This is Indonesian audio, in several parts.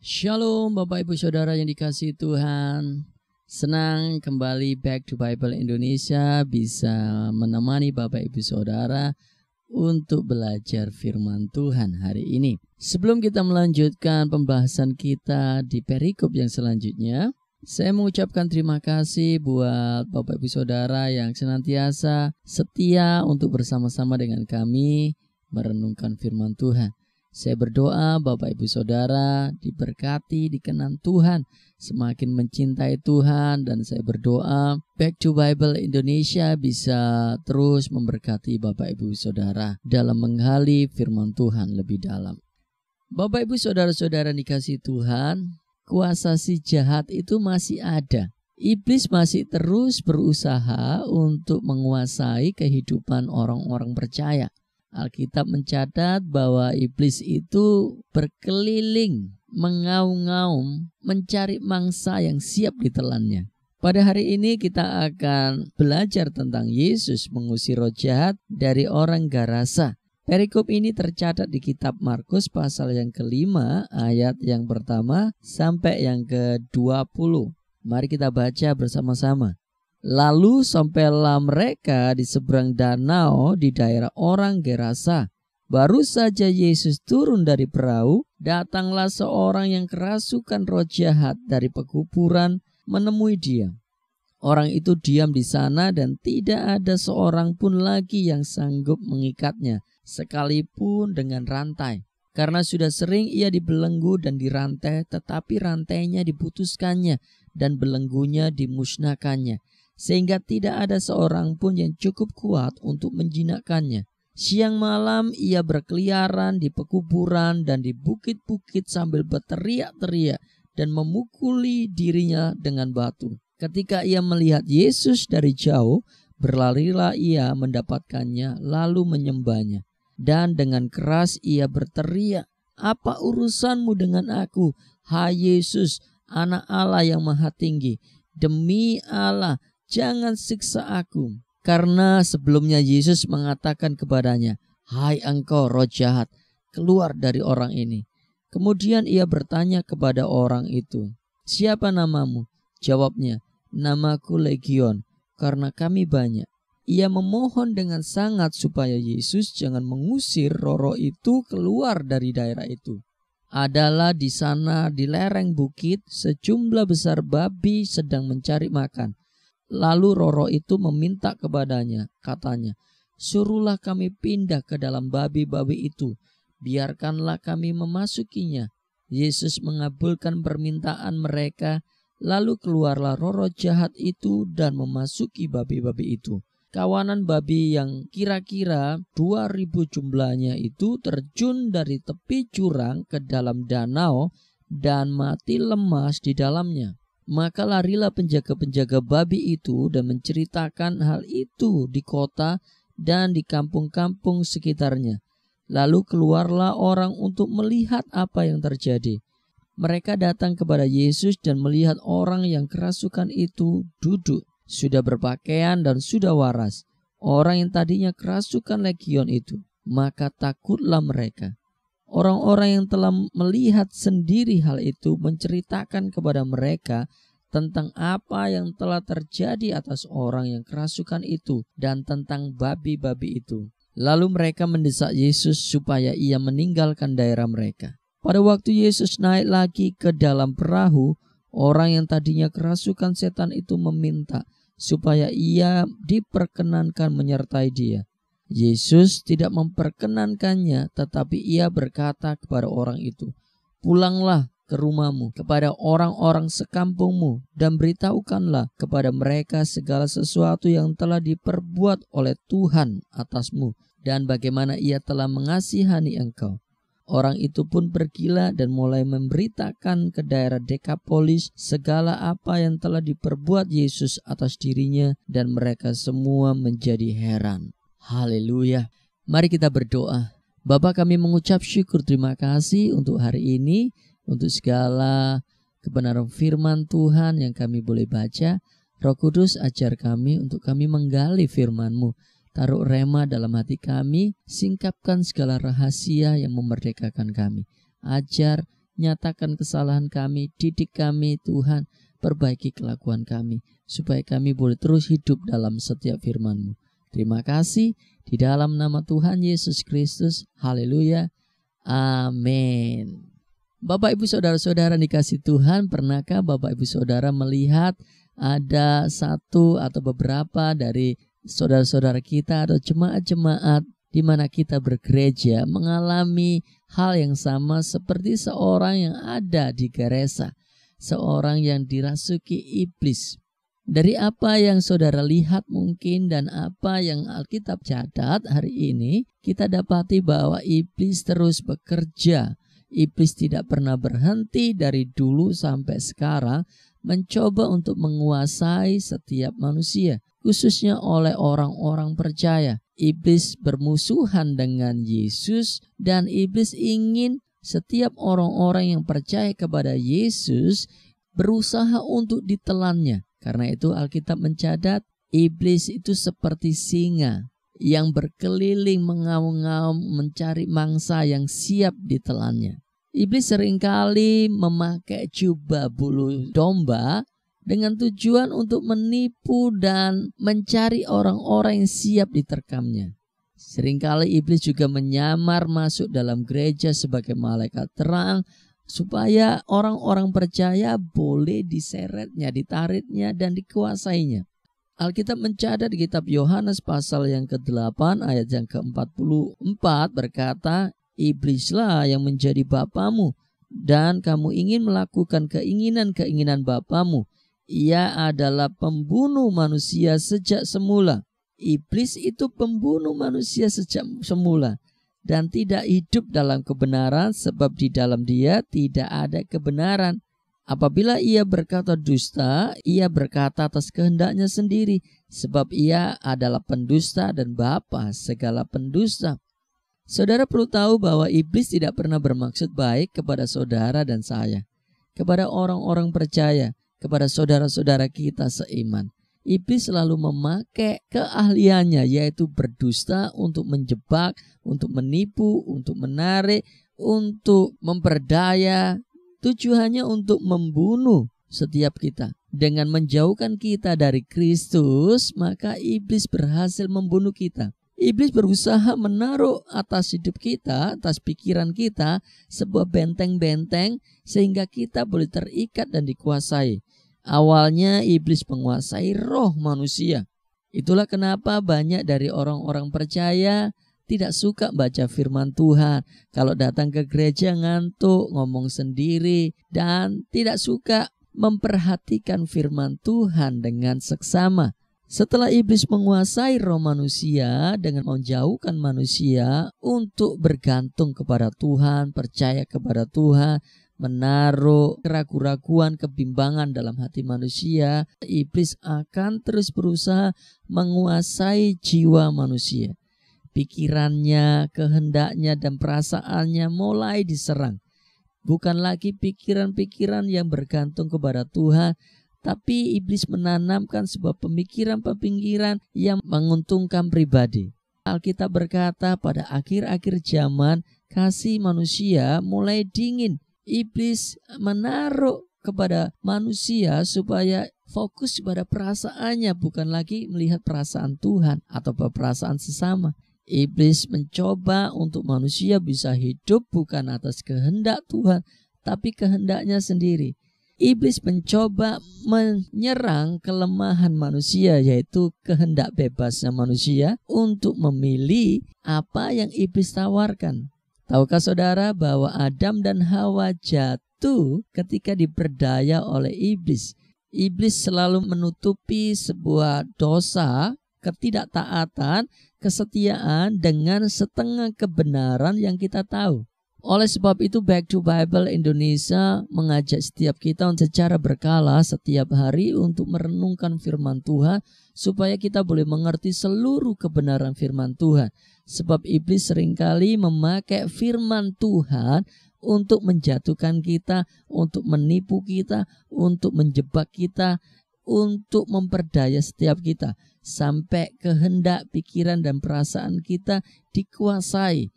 Shalom Bapak Ibu Saudara yang dikasihi Tuhan. Senang kembali back to Bible Indonesia bisa menemani Bapak Ibu Saudara untuk belajar firman Tuhan hari ini. Sebelum kita melanjutkan pembahasan kita di perikop yang selanjutnya, saya mengucapkan terima kasih buat Bapak Ibu Saudara yang senantiasa setia untuk bersama-sama dengan kami merenungkan firman Tuhan. Saya berdoa Bapak Ibu Saudara diberkati, dikenan Tuhan, semakin mencintai Tuhan, dan saya berdoa Back to Bible Indonesia bisa terus memberkati Bapak Ibu Saudara dalam menggali firman Tuhan lebih dalam. Bapak Ibu Saudara-saudara dikasihi Tuhan, kuasa si jahat itu masih ada. Iblis masih terus berusaha untuk menguasai kehidupan orang-orang percaya. Alkitab mencatat bahwa iblis itu berkeliling, mengaum-ngaum, mencari mangsa yang siap ditelannya. Pada hari ini kita akan belajar tentang Yesus mengusir roh jahat dari orang Gerasa. Perikop ini tercatat di kitab Markus pasal yang ke-5 ayat yang pertama sampai yang ke-20. Mari kita baca bersama-sama. Lalu sampailah mereka di seberang danau di daerah orang Gerasa. Baru saja Yesus turun dari perahu, datanglah seorang yang kerasukan roh jahat dari pekuburan menemui dia. Orang itu diam di sana dan tidak ada seorang pun lagi yang sanggup mengikatnya, sekalipun dengan rantai. Karena sudah sering ia dibelenggu dan dirantai, tetapi rantainya diputuskannya dan belenggunya dimusnahkannya. Sehingga tidak ada seorang pun yang cukup kuat untuk menjinakkannya. Siang malam ia berkeliaran di pekuburan dan di bukit-bukit sambil berteriak-teriak dan memukuli dirinya dengan batu. Ketika ia melihat Yesus dari jauh, berlarilah ia mendapatkannya lalu menyembahnya. Dan dengan keras ia berteriak, "Apa urusanmu dengan aku, hai Yesus, Anak Allah yang Maha Tinggi? Demi Allah, jangan siksa aku." Karena sebelumnya Yesus mengatakan kepadanya, "Hai engkau roh jahat, keluar dari orang ini." Kemudian ia bertanya kepada orang itu, "Siapa namamu?" Jawabnya, "Namaku Legion, karena kami banyak." Ia memohon dengan sangat supaya Yesus jangan mengusir roh-roh itu keluar dari daerah itu. Adalah di sana di lereng bukit sejumlah besar babi sedang mencari makan. Lalu roh-roh itu meminta kepadanya, katanya, "Suruhlah kami pindah ke dalam babi-babi itu, biarkanlah kami memasukinya." Yesus mengabulkan permintaan mereka, lalu keluarlah roh-roh jahat itu dan memasuki babi-babi itu. Kawanan babi yang kira-kira 2.000 jumlahnya itu terjun dari tepi jurang ke dalam danau dan mati lemas di dalamnya. Maka larilah penjaga-penjaga babi itu dan menceritakan hal itu di kota dan di kampung-kampung sekitarnya. Lalu keluarlah orang untuk melihat apa yang terjadi. Mereka datang kepada Yesus dan melihat orang yang kerasukan itu duduk, sudah berpakaian dan sudah waras. Orang yang tadinya kerasukan legion itu, maka takutlah mereka. Orang-orang yang telah melihat sendiri hal itu menceritakan kepada mereka tentang apa yang telah terjadi atas orang yang kerasukan itu dan tentang babi-babi itu. Lalu mereka mendesak Yesus supaya ia meninggalkan daerah mereka. Pada waktu Yesus naik lagi ke dalam perahu, orang yang tadinya kerasukan setan itu meminta supaya ia diperkenankan menyertai dia. Yesus tidak memperkenankannya, tetapi ia berkata kepada orang itu, "Pulanglah ke rumahmu, kepada orang-orang sekampungmu, dan beritahukanlah kepada mereka segala sesuatu yang telah diperbuat oleh Tuhan atasmu, dan bagaimana ia telah mengasihani engkau." Orang itu pun pergilah dan mulai memberitakan ke daerah Dekapolis segala apa yang telah diperbuat Yesus atas dirinya, dan mereka semua menjadi heran. Haleluya. Mari kita berdoa. Bapa, kami mengucap syukur terima kasih untuk hari ini, untuk segala kebenaran firman Tuhan yang kami boleh baca. Roh Kudus, ajar kami untuk kami menggali firman-Mu. Taruh rema dalam hati kami, singkapkan segala rahasia yang memerdekakan kami. Ajar nyatakan kesalahan kami, didik kami Tuhan, perbaiki kelakuan kami, supaya kami boleh terus hidup dalam setiap firman-Mu. Terima kasih di dalam nama Tuhan Yesus Kristus. Haleluya. Amin. Bapak Ibu Saudara-saudara dikasih Tuhan, pernahkah Bapak Ibu Saudara melihat ada satu atau beberapa dari saudara-saudara kita atau jemaat-jemaat di mana kita bergereja mengalami hal yang sama seperti seorang yang ada di Gerasa, seorang yang dirasuki iblis. Dari apa yang saudara lihat mungkin dan apa yang Alkitab catat hari ini, kita dapati bahwa iblis terus bekerja. Iblis tidak pernah berhenti dari dulu sampai sekarang mencoba untuk menguasai setiap manusia, khususnya oleh orang-orang percaya. Iblis bermusuhan dengan Yesus dan iblis ingin setiap orang-orang yang percaya kepada Yesus berusaha untuk ditelannya. Karena itu Alkitab mencatat iblis itu seperti singa yang berkeliling mengaum-ngaum mencari mangsa yang siap ditelannya. Iblis seringkali memakai jubah bulu domba dengan tujuan untuk menipu dan mencari orang-orang yang siap diterkamnya. Seringkali iblis juga menyamar masuk dalam gereja sebagai malaikat terang supaya orang-orang percaya boleh diseretnya, ditariknya dan dikuasainya. Alkitab mencatat di kitab Yohanes pasal yang ke-8 ayat yang ke-44 berkata, iblislah yang menjadi bapamu dan kamu ingin melakukan keinginan-keinginan bapamu. Ia adalah pembunuh manusia sejak semula. Iblis itu pembunuh manusia sejak semula dan tidak hidup dalam kebenaran sebab di dalam dia tidak ada kebenaran. Apabila ia berkata dusta, ia berkata atas kehendaknya sendiri sebab ia adalah pendusta dan bapa segala pendusta. Saudara perlu tahu bahwa iblis tidak pernah bermaksud baik kepada saudara dan saya, kepada orang-orang percaya, kepada saudara-saudara kita seiman. Iblis selalu memakai keahliannya, yaitu berdusta untuk menjebak, untuk menipu, untuk menarik, untuk memperdaya. Tujuannya untuk membunuh setiap kita. Dengan menjauhkan kita dari Kristus, maka iblis berhasil membunuh kita. Iblis berusaha menaruh atas hidup kita, atas pikiran kita, sebuah benteng-benteng sehingga kita boleh terikat dan dikuasai. Awalnya iblis menguasai roh manusia. Itulah kenapa banyak dari orang-orang percaya tidak suka baca firman Tuhan. Kalau datang ke gereja ngantuk, ngomong sendiri, dan tidak suka memperhatikan firman Tuhan dengan seksama. Setelah iblis menguasai roh manusia dengan menjauhkan manusia untuk bergantung kepada Tuhan, percaya kepada Tuhan, menaruh keraguan-keraguan, kebimbangan dalam hati manusia, iblis akan terus berusaha menguasai jiwa manusia. Pikirannya, kehendaknya, dan perasaannya mulai diserang. Bukan lagi pikiran-pikiran yang bergantung kepada Tuhan, tapi iblis menanamkan sebuah pemikiran-pemikiran yang menguntungkan pribadi. Alkitab berkata pada akhir-akhir zaman kasih manusia mulai dingin. Iblis menaruh kepada manusia supaya fokus pada perasaannya, bukan lagi melihat perasaan Tuhan atau perasaan sesama. Iblis mencoba untuk manusia bisa hidup bukan atas kehendak Tuhan, tapi kehendaknya sendiri. Iblis mencoba menyerang kelemahan manusia, yaitu kehendak bebasnya manusia untuk memilih apa yang iblis tawarkan. Tahukah saudara bahwa Adam dan Hawa jatuh ketika diperdaya oleh iblis? Iblis selalu menutupi sebuah dosa, ketidaktaatan, kesetiaan dengan setengah kebenaran yang kita tahu. Oleh sebab itu Back to Bible Indonesia mengajak setiap kita secara berkala setiap hari untuk merenungkan firman Tuhan supaya kita boleh mengerti seluruh kebenaran firman Tuhan. Sebab iblis seringkali memakai firman Tuhan untuk menjatuhkan kita, untuk menipu kita, untuk menjebak kita, untuk memperdaya setiap kita sampai kehendak, pikiran dan perasaan kita dikuasai.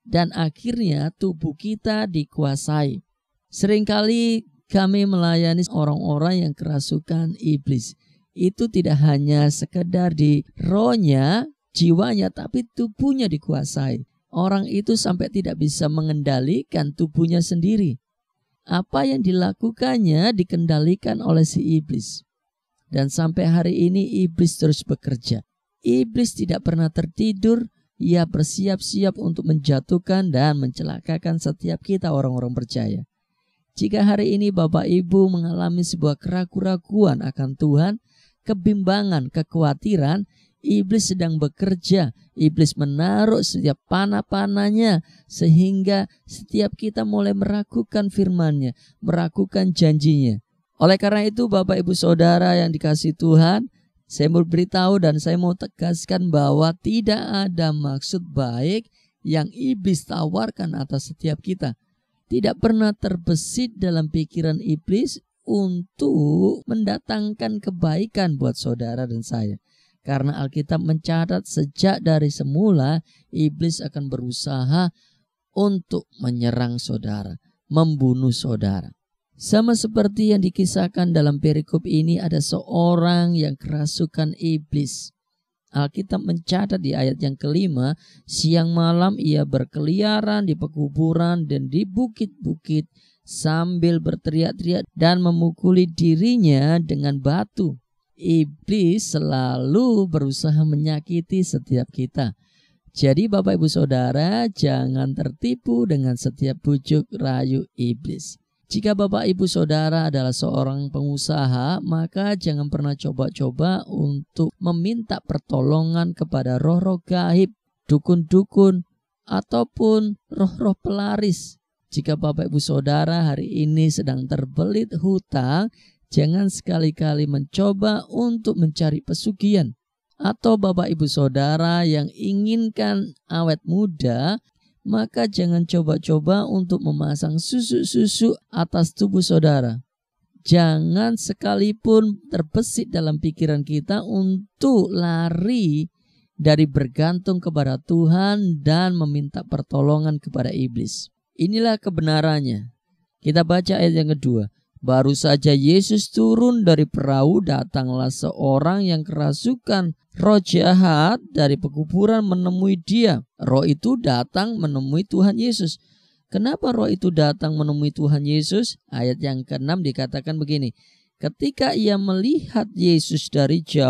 Dan akhirnya tubuh kita dikuasai. Seringkali kami melayani orang-orang yang kerasukan iblis. Itu tidak hanya sekedar di rohnya, jiwanya, tapi tubuhnya dikuasai. Orang itu sampai tidak bisa mengendalikan tubuhnya sendiri. Apa yang dilakukannya dikendalikan oleh si iblis. Dan sampai hari ini iblis terus bekerja. Iblis tidak pernah tertidur. Ia bersiap-siap untuk menjatuhkan dan mencelakakan setiap kita orang-orang percaya. Jika hari ini Bapak Ibu mengalami sebuah keraguan akan Tuhan, kebimbangan, kekhawatiran, iblis sedang bekerja. Iblis menaruh setiap panah-panahnya sehingga setiap kita mulai meragukan firman-Nya, meragukan janjinya. Oleh karena itu Bapak Ibu Saudara yang dikasihi Tuhan, saya mau beritahu dan saya mau tegaskan bahwa tidak ada maksud baik yang iblis tawarkan atas setiap kita. Tidak pernah terbesit dalam pikiran iblis untuk mendatangkan kebaikan buat saudara dan saya. Karena Alkitab mencatat sejak dari semula iblis akan berusaha untuk menyerang saudara, membunuh saudara. Sama seperti yang dikisahkan dalam perikop ini, ada seorang yang kerasukan iblis. Alkitab mencatat di ayat yang kelima, siang malam ia berkeliaran di pekuburan dan di bukit-bukit sambil berteriak-teriak dan memukuli dirinya dengan batu. Iblis selalu berusaha menyakiti setiap kita. Jadi Bapak Ibu Saudara, jangan tertipu dengan setiap bujuk rayu iblis. Jika Bapak Ibu Saudara adalah seorang pengusaha, maka jangan pernah coba-coba untuk meminta pertolongan kepada roh-roh gaib, dukun-dukun, ataupun roh-roh pelaris. Jika Bapak Ibu Saudara hari ini sedang terbelit hutang, jangan sekali-kali mencoba untuk mencari pesugihan. Atau Bapak Ibu Saudara yang inginkan awet muda, maka jangan coba-coba untuk memasang susu-susu atas tubuh saudara. Jangan sekalipun terbesit dalam pikiran kita untuk lari dari bergantung kepada Tuhan dan meminta pertolongan kepada iblis. Inilah kebenarannya. Kita baca ayat yang kedua. Baru saja Yesus turun dari perahu, datanglah seorang yang kerasukan roh jahat dari pekuburan menemui dia. Roh itu datang menemui Tuhan Yesus. Kenapa roh itu datang menemui Tuhan Yesus? Ayat yang ke-6 dikatakan begini. Ketika ia melihat Yesus dari jauh,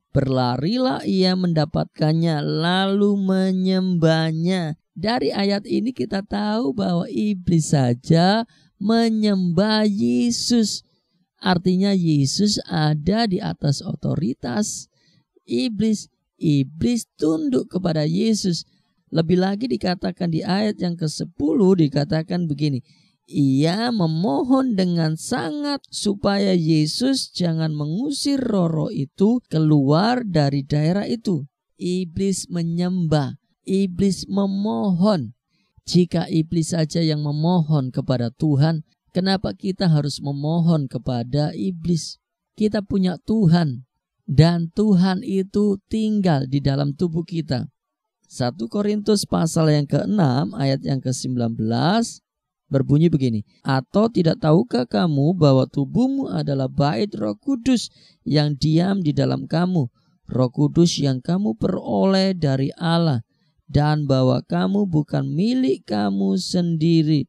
berlarilah ia mendapatkannya lalu menyembahnya. Dari ayat ini kita tahu bahwa iblis saja menyembah Yesus. Artinya Yesus ada di atas otoritas iblis. Iblis tunduk kepada Yesus. Lebih lagi dikatakan di ayat yang ke-10 dikatakan begini. Ia memohon dengan sangat supaya Yesus jangan mengusir roh-roh itu keluar dari daerah itu. Iblis menyembah. Iblis memohon. Jika iblis saja yang memohon kepada Tuhan, kenapa kita harus memohon kepada iblis? Kita punya Tuhan, dan Tuhan itu tinggal di dalam tubuh kita. 1 Korintus pasal yang ke-6 ayat yang ke-19 berbunyi begini. Atau tidak tahukah kamu bahwa tubuhmu adalah bait Roh Kudus yang diam di dalam kamu, Roh Kudus yang kamu peroleh dari Allah, dan bahwa kamu bukan milik kamu sendiri.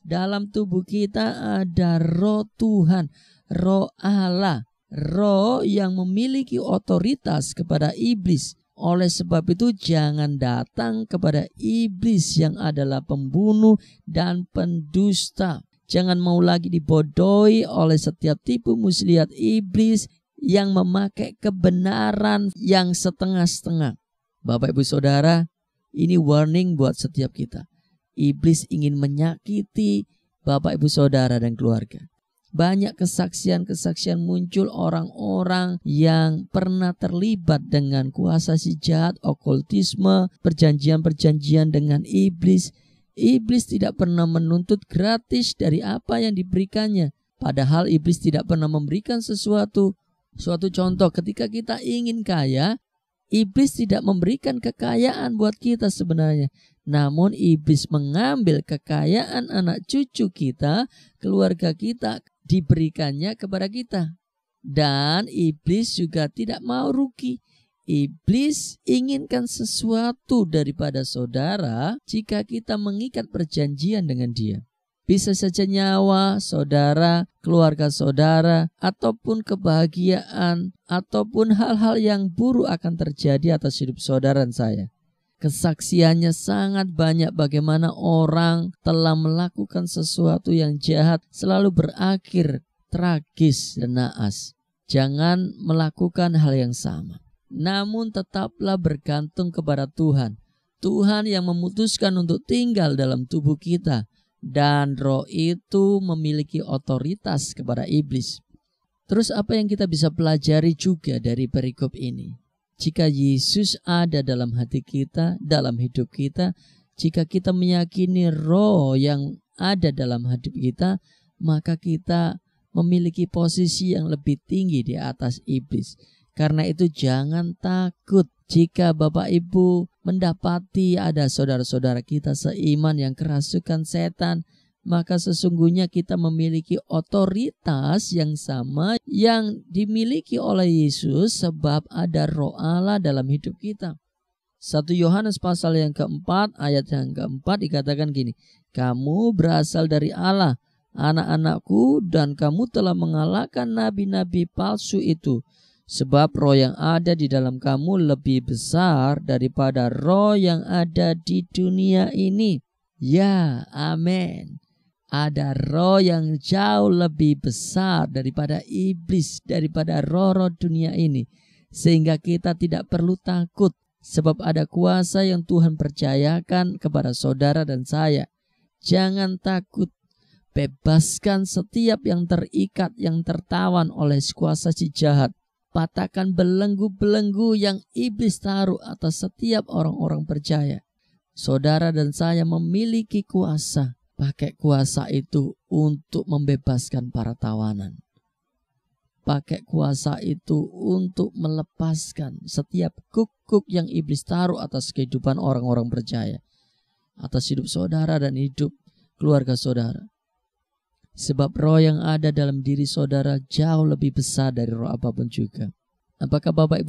Dalam tubuh kita ada roh Tuhan, roh Allah, roh yang memiliki otoritas kepada iblis. Oleh sebab itu jangan datang kepada iblis yang adalah pembunuh dan pendusta. Jangan mau lagi dibodohi oleh setiap tipu muslihat iblis yang memakai kebenaran yang setengah-setengah. Bapak Ibu Saudara, ini warning buat setiap kita. Iblis ingin menyakiti Bapak Ibu Saudara dan keluarga. Banyak kesaksian-kesaksian muncul orang-orang yang pernah terlibat dengan kuasa si jahat, okultisme, perjanjian-perjanjian dengan iblis. Iblis tidak pernah menuntut gratis dari apa yang diberikannya. Padahal iblis tidak pernah memberikan sesuatu. Suatu contoh, ketika kita ingin kaya, iblis tidak memberikan kekayaan buat kita sebenarnya. Namun iblis mengambil kekayaan anak cucu kita, keluarga kita, diberikannya kepada kita. Dan iblis juga tidak mau rugi. Iblis inginkan sesuatu daripada saudara jika kita mengikat perjanjian dengan dia. Bisa saja nyawa saudara, keluarga saudara, ataupun kebahagiaan, ataupun hal-hal yang buruk akan terjadi atas hidup saudara dan saya. Kesaksiannya sangat banyak bagaimana orang telah melakukan sesuatu yang jahat selalu berakhir tragis dan naas. Jangan melakukan hal yang sama. Namun tetaplah bergantung kepada Tuhan. Tuhan yang memutuskan untuk tinggal dalam tubuh kita. Dan roh itu memiliki otoritas kepada iblis. Terus apa yang kita bisa pelajari juga dari perikop ini? Jika Yesus ada dalam hati kita, dalam hidup kita, jika kita meyakini roh yang ada dalam hidup kita, maka kita memiliki posisi yang lebih tinggi di atas iblis. Karena itu jangan takut jika Bapak Ibu mendapati ada saudara-saudara kita seiman yang kerasukan setan, maka sesungguhnya kita memiliki otoritas yang sama yang dimiliki oleh Yesus sebab ada roh Allah dalam hidup kita. 1 Yohanes pasal yang keempat ayat yang keempat dikatakan gini, kamu berasal dari Allah, anak-anakku, dan kamu telah mengalahkan nabi-nabi palsu itu. Sebab roh yang ada di dalam kamu lebih besar daripada roh yang ada di dunia ini. Ya, amin. Ada roh yang jauh lebih besar daripada iblis, daripada roh-roh dunia ini. Sehingga kita tidak perlu takut. Sebab ada kuasa yang Tuhan percayakan kepada saudara dan saya. Jangan takut. Bebaskan setiap yang terikat, yang tertawan oleh kuasa si jahat. Patahkan belenggu-belenggu yang iblis taruh atas setiap orang-orang percaya. Saudara dan saya memiliki kuasa. Pakai kuasa itu untuk membebaskan para tawanan. Pakai kuasa itu untuk melepaskan setiap kuk-kuk yang iblis taruh atas kehidupan orang-orang percaya. Atas hidup saudara dan hidup keluarga saudara. Sebab roh yang ada dalam diri saudara jauh lebih besar dari roh apapun juga. Apakah Bapak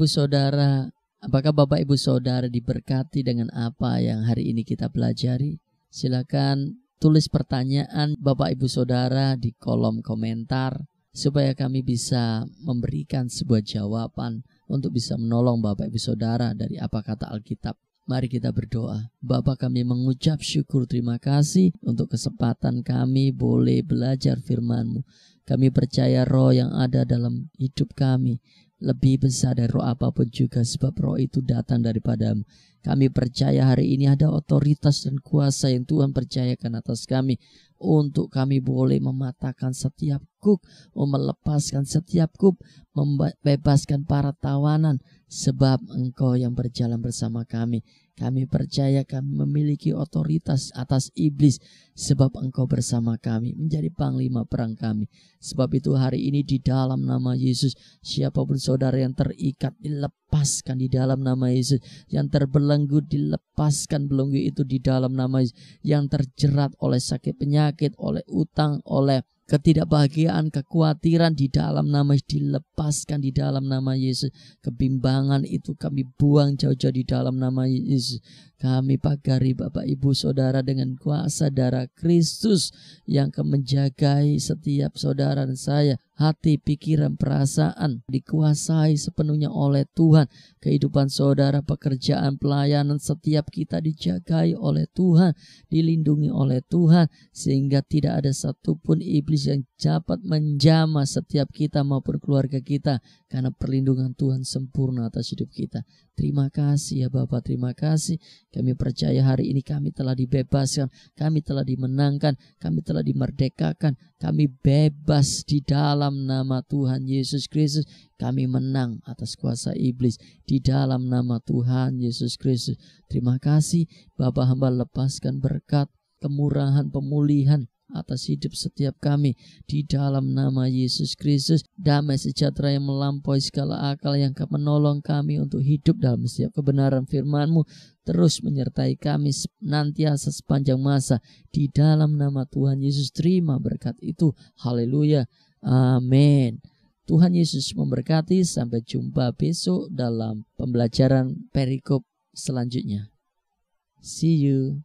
Ibu Saudara diberkati dengan apa yang hari ini kita pelajari? Silakan tulis pertanyaan Bapak Ibu Saudara di kolom komentar supaya kami bisa memberikan sebuah jawaban untuk bisa menolong Bapak Ibu Saudara dari apa kata Alkitab. Mari kita berdoa. Bapa, kami mengucap syukur terima kasih untuk kesempatan kami boleh belajar firman-Mu. Kami percaya roh yang ada dalam hidup kami lebih besar dari roh apapun juga sebab roh itu datang daripada-Mu. Kami percaya hari ini ada otoritas dan kuasa yang Tuhan percayakan atas kami untuk kami boleh mematahkan setiap kuk, melepaskan setiap kuk, membebaskan para tawanan sebab Engkau yang berjalan bersama kami. Kami percaya kami memiliki otoritas atas iblis sebab Engkau bersama kami menjadi panglima perang kami. Sebab itu hari ini di dalam nama Yesus, siapapun saudara yang terikat dilepaskan di dalam nama Yesus, yang terbelenggu dilepaskan belenggu itu di dalam nama Yesus, yang terjerat oleh sakit penyakit, oleh utang, oleh ketidakbahagiaan, kekhawatiran di dalam nama Yesus dilepaskan di dalam nama Yesus. Kebimbangan itu kami buang jauh-jauh di dalam nama Yesus. Kami pagari Bapak Ibu Saudara dengan kuasa darah Kristus yang akan menjagai setiap saudara dan saya. Hati, pikiran, perasaan dikuasai sepenuhnya oleh Tuhan. Kehidupan saudara, pekerjaan, pelayanan, setiap kita dijagai oleh Tuhan, dilindungi oleh Tuhan, sehingga tidak ada satupun iblis yang dapat menjamah setiap kita maupun keluarga kita, karena perlindungan Tuhan sempurna atas hidup kita. Terima kasih ya Bapak, terima kasih. Kami percaya hari ini kami telah dibebaskan, kami telah dimenangkan, kami telah dimerdekakan, kami bebas di dalam nama Tuhan Yesus Kristus. Kami menang atas kuasa iblis di dalam nama Tuhan Yesus Kristus. Terima kasih Bapak, hamba lepaskan berkat, kemurahan, pemulihan atas hidup setiap kami. Di dalam nama Yesus Kristus, damai sejahtera yang melampaui segala akal yang akan menolong kami untuk hidup dalam setiap kebenaran firman-Mu terus menyertai kami senantiasa sepanjang masa. Di dalam nama Tuhan Yesus, terima berkat itu. Haleluya. Amin. Tuhan Yesus memberkati. Sampai jumpa besok dalam pembelajaran perikop selanjutnya. See you.